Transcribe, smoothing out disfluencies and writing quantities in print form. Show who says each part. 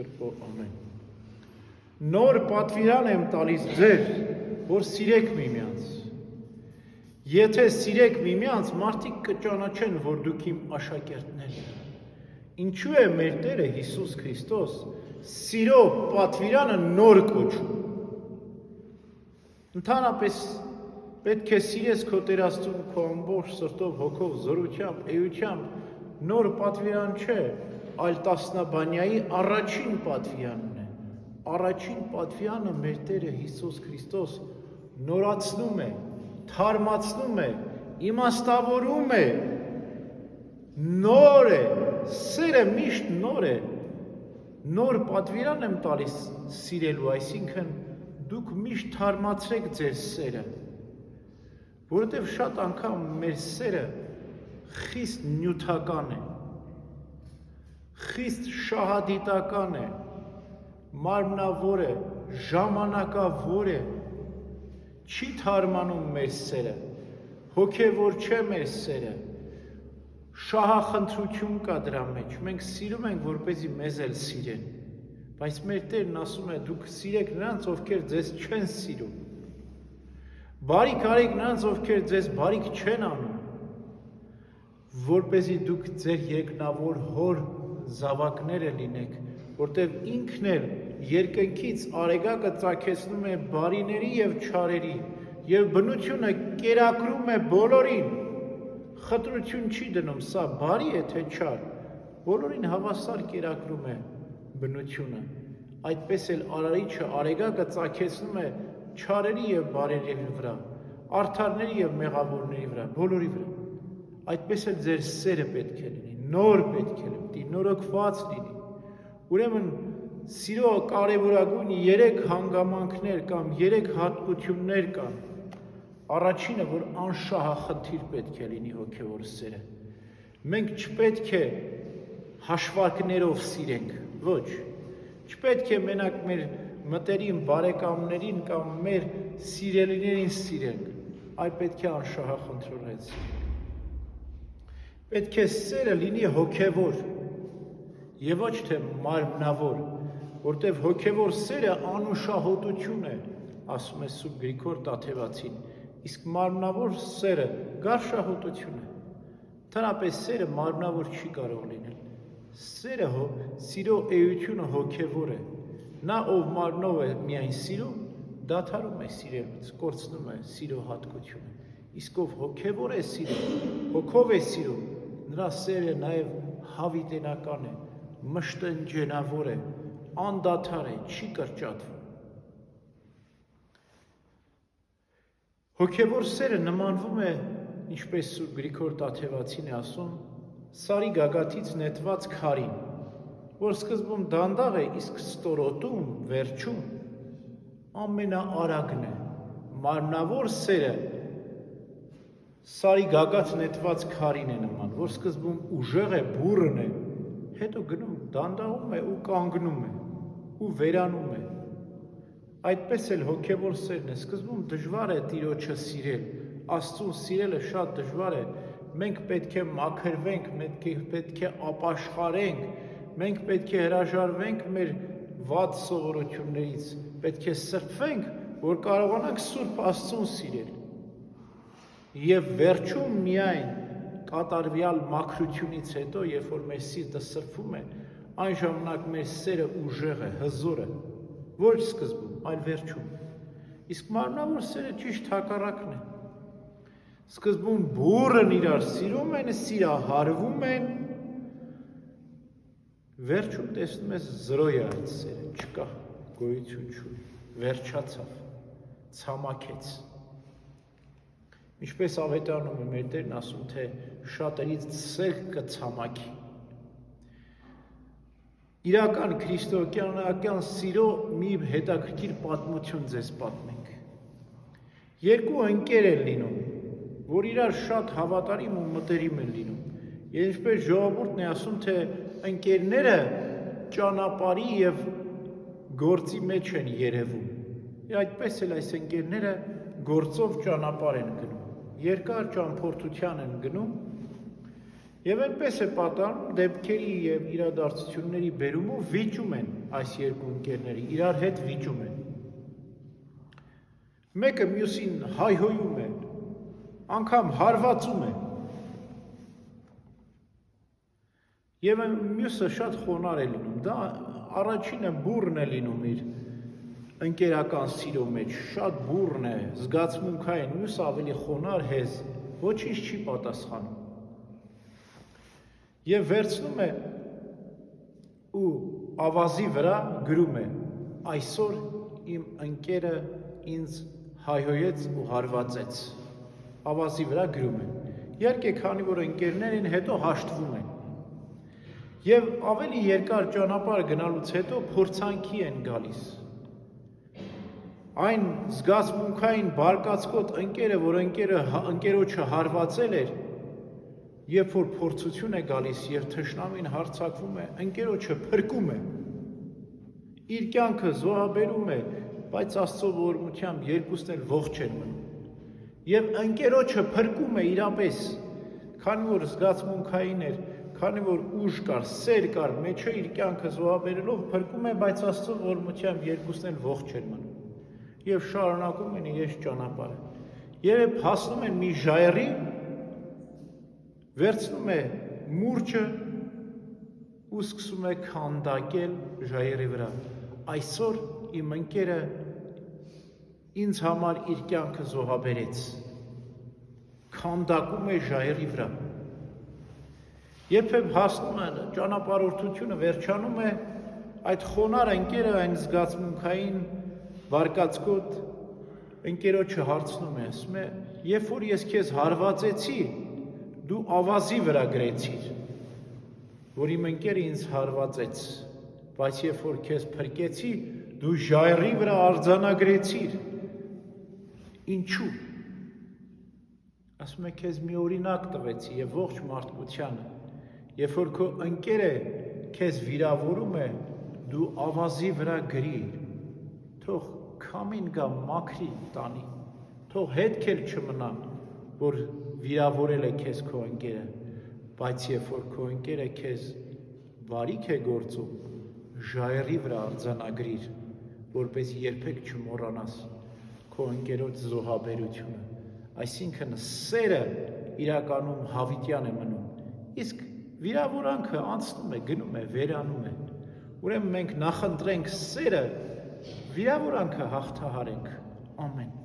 Speaker 1: կրպո ամեն։ Նոր պատվիրան եմ տալիս ձեր, որ սիրեք միմյանց։ Եթե սիրեք միմյանց, մարդիկ կճանաչեն, որ դուք իմ աշակերտներն եք։ Ինչու է մեր Տերը Հիսուս Քրիստոս սիրո պատվիրանը նոր կոչում։ Ընդհանրապես պետք է սիրես քո Տեր Աստծուն քո ամբողջ սրտով, հոգով, զորությամբ, էությամբ, նոր պատվիրան չէ, այլ տասնաբանյայի առաջին պատվիրանն է։ Առաջին պատվիրանը մեր Տերը Հիսուս Քրիստոս նորացնում է, թարմացնում է, իմաստավորում է, նոր է, սերը միշտ նոր է, նոր պատվիրան եմ տալիս սիրելու, այսինքն դուք միշտ թարմացրեք ձեր սերը, որովհետև շատ անգամ մեր սերը խիստ նյութական է, խիստ շահադիտական է, մարմնավոր է, ժամանակավոր է, չի թարմանում մեր սերը, հոգևոր չէ մեր սերը, շահախնդրություն կա դրա մեջ, մենք սիրում ենք, որպեսզի մեզ էլ սիրեն, բայց մեր Տերն ասում է, դուք սիրեք նրանց, ովքեր ձեզ չեն սիրում, բարիք արեք նրանց, ովքեր ձեզ բարիք չեն անում, որպեսզի դուք ձեր երկնավոր հոր զավակները լինեք, որտև ինքն էլ երկնքից արեգակը ծագեցնում է բարիների և չարերի, և բնությունը կերակրում է բոլորին, խտրություն չի դնում, սա բարի է թե չար, բոլորին հավասար կերակրում է բնությունը, այդպես էլ արարիչը արեգակը ծագեցնում է չարերի և բարերի վրա, արդարների և մեղավորների վրա, բոլորի վրա, այդպես էլ ձեր սերը պետք է լինի, նոր պետք է լինի, նորոգված լինի, ուրեմն սիրո կարևորագույն 3 հանգամանքներ կամ 3 հատկություններ կան, առաջինը, որ անշահախնդիր պետք է լինի հոգևոր սերը, մենք չպետք է հաշվարկներով սիրենք, ոչ, չպետք է մենակ մեր մտերիմ բարեկամներին կամ մեր սիրելիներին սիրենք, այլ պետք է անշահախնդրորեն սիրենք, պետք է սերը լինի հոգևոր և ոչ թե մարմնավոր, որտև հոգևոր սերը անուշահոտություն է, ասում է Սուրբ Գրիգոր Տաթևացին, իսկ մարմնավոր սերը գարշահոտություն է, ընդհանրապես սերը մարմնավոր չի կարող լինել, սերը սիրո էությունը հոգևոր է, նա ով մարմնով է միայն սիրում, դադարում է սիրելուց, կորցնում է սիրո հատկությունը, իսկ ով հոգևոր է սիրում, հոգով է սիրում, նրա սերը նաև հավիտենական է, մշտնջենավոր է, անդադար է, չի կրճատվում։ Հոգևոր սերը նմանվում է, ինչպես Սուրբ Գրիգոր Տաթևացին է ասում, սարի գագաթից նետված քարին, որ սկզբում դանդաղ է, իսկ ստորոտում, վերջում ամենաարագն է, մարմնավոր սերը սարի գագաթ նետված քարին է նման, որ սկզբում ուժեղ է, բուռն է, հետո գնում, դանդաղում է ու կանգնում է, ու վերանում է, այդպես էլ հոգևոր սերն է, սկզբում դժվար է Տիրոջը սիրել, Աստծուն սիրելը շատ դժվար է, մենք պետք է մաքրվենք, պետք է ապաշխարենք, մենք պետք է հրաժարվենք մեր վատ սովորություններից, պետք է սրբվենք, որ կարողանանք Սուրբ Աստծուն սիրել։ Եվ վերջում միայն կատարվյալ մաքրությունից հետո, երբ որ մեր սիրտը սրբվում է, այն ժամանակ մեր սերը ուժեղ է, հզոր է, ոչ սկզբում, այլ վերջում։ Իսկ մարմնավոր սերը ճիշտ հակառակն է։ Սկզբում բուռն իրար սիրում են, սիրահարվում են, վերջում տեսնում ես զրոյ է այդ սերը, չկա, գոյություն չունի, վերջացավ, ցամաքեց։ Ինչպես ավետարանում է մեր Տերն ասում, թե շատերից սեր կցամաքի։ Իրական քրիստոնեական սիրո մի հետաքրքիր պատմություն ձեզ պատմենք։ Երկու ընկեր են լինում, որ իրար շատ հավատարիմ ու մտերիմ են լինում։ Եվ ինչպես ժողովուրդն է ասում, թե ընկերները ճանապարհի եւ գործի մեջ են երևում։ Եվ այդպես էլ այս ընկերները գործով ճանապարհ են գնում, երկար ճամփորդության են գնում Եվ այնպես է պատահում դեպքերի եւ իրադարձությունների բերումով վիճում են այս երկու ընկերները, իրար հետ վիճում են։ Մեկը մյուսին հայհոյում է, անգամ հարվածում է։ Եվ մյուսը շատ խոնար է լինում, դա առաջինը բուռն է լինում իր ընկերական սիրո մեջ, շատ բուռն է, զգացմունքային, մյուսը ավելի խոնար, հեզ, ոչինչ չի պատասխանում։ Եվ վերցնում է ու ավազի վրա գրում է. այսօր իմ ընկերը ինձ հայհոյեց ու հարվածեց։ Ավազի վրա գրում է։ Իհարկե, քանի որ ընկերներ են, հետո հաշտվում են։ Եվ ավելի երկար ճանապարհ գնալուց հետո փորձանքի են գալիս։ Այն զգացմունքային բարկացկոտ ընկերը, որ ընկերոջը հարվածել էր, երբ որ փորձություն է գալիս եւ թշնամին հարձակվում է, ընկերոջը փրկում է, իր կյանքը զոհաբերում է, բայց Աստծո ողորմությամբ երկուսն էլ ողջ են մնում։ Եվ ընկերոջը փրկում է իրապես, քանի որ զգացմունքային էր, քանի որ ուժ կար, սեր կար, մեջը իր կյանքը զոհաբերելով փրկում է, բայց Աստծո ողորմությամբ երկուսն էլ ողջ են մնում։ Եվ շարունակում են իրենց ճանապարհը։ Երբ հասնում են մի ժայռի, վերցնում է մուրճը ու սկսում է քանդակել ժայռի վրա։ Այսօր իմ ընկերը ինձ համար իր կյանքը զոհաբերեց։ Քանդակում է ժայռի վրա։ Երբ հասնում է ճանապարհորդությունը վերջանում է, այդ խոնար ընկերը այն զգացմունքային բարկացկոտ ընկերոջը հարցնում է, ասում է, երբ որ ես քեզ հարվածեցի, դու ավազի վրա գրեցիր, որ իմ ընկերը ինձ հարվածեց, բայց երբ որ քեզ փրկեցի, դու ժայռի վրա արձանագրեցիր։ Ինչու՞։ Ասում է, քեզ մի օրինակ տվեցի եւ ողջ մարդկությանը, երբ որ քո ընկերը քեզ վիրավորում է, դու ավազի վրա գրիր, թող քամին գա մաքրի տանի, թող հետք էլ չմնա, որ վիրավորել է քեզ քո ընկերը, բայց երբ որ քո ընկերը քեզ բարիք է գործում, ժայռի վրա արձանագրիր, որպես երբեք չմոռանաս քո ընկերոջ զոհաբերությունը։ Այսինքն սերը իրականում հավիտյան է մնում, իսկ վիրավորանքը անցնում է, գնում է, վերանում է։ Ուրեմն մենք նախընտրենք սերը, վիրավորանքը հաղթահարենք։ Ամեն։